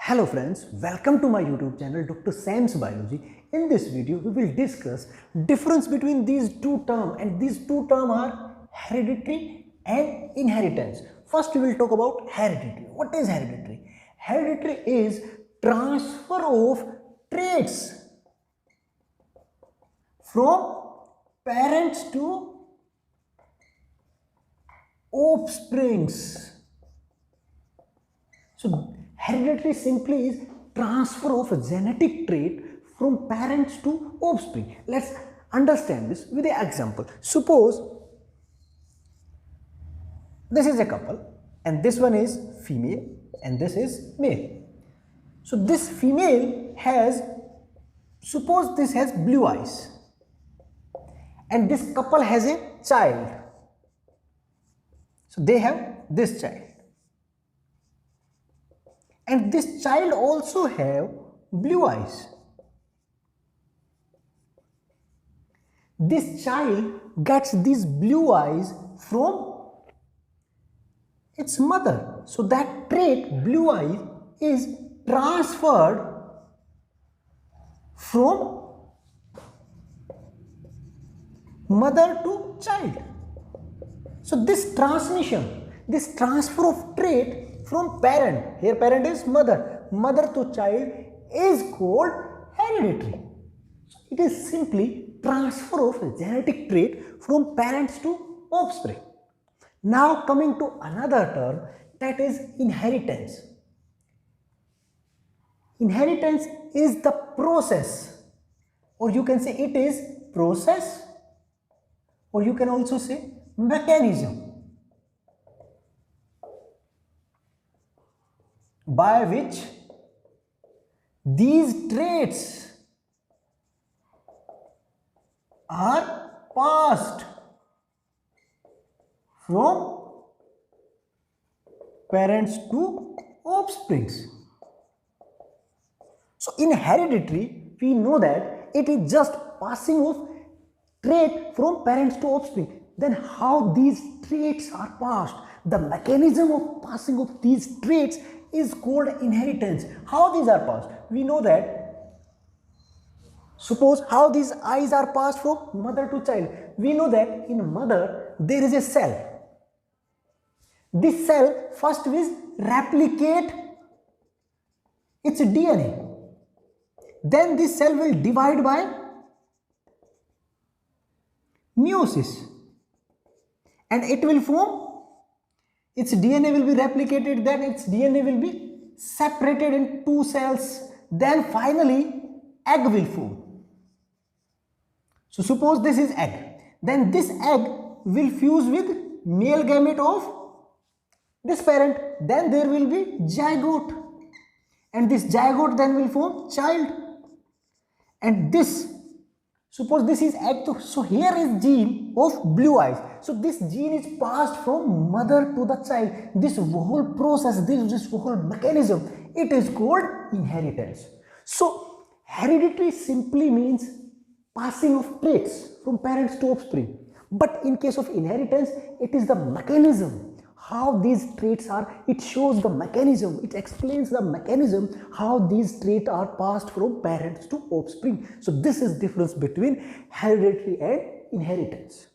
Hello friends, welcome to my YouTube channel Dr. Sam's Biology. In this video, we will discuss difference between these two terms, and these two terms are hereditary and inheritance. First, we will talk about hereditary. What is hereditary? Hereditary is transfer of traits from parents to offsprings. So hereditary simply is transfer of a genetic trait from parents to offspring. Let's understand this with an example. Suppose this is a couple and this one is female and this is male. So this female has, suppose this has blue eyes and this couple has a child. So they have this child. And this child also have blue eyes. This child gets these blue eyes from its mother. So that trait, blue eyes, is transferred from mother to child. So this transmission, this transfer of trait from parent, here parent is mother, mother to child, is called hereditary. So it is simply transfer of a genetic trait from parents to offspring. Now coming to another term, that is inheritance. Inheritance is the process, or you can say it is process, or you can also say mechanism by which these traits are passed from parents to offsprings. So in hereditary, we know that it is just passing of trait from parents to offspring. Then how these traits are passed, the mechanism of passing of these traits is called inheritance. How these are passed? We know that, suppose how these eyes are passed from mother to child. We know that in mother there is a cell. This cell first will replicate its DNA. Then this cell will divide by meiosis and it will form, its DNA will be replicated, then its DNA will be separated in two cells, then finally egg will form. So suppose this is egg, then this egg will fuse with male gamete of this parent, then there will be zygote, and this zygote then will form child, and this, suppose this is egg, so here is gene of blue eyes. So this gene is passed from mother to the child. This whole process, this whole mechanism, it is called inheritance. So hereditary simply means passing of traits from parents to offspring. But in case of inheritance, it is the mechanism. How these traits are, it shows the mechanism, it explains the mechanism how these traits are passed from parents to offspring. So this is difference between hereditary and inheritance.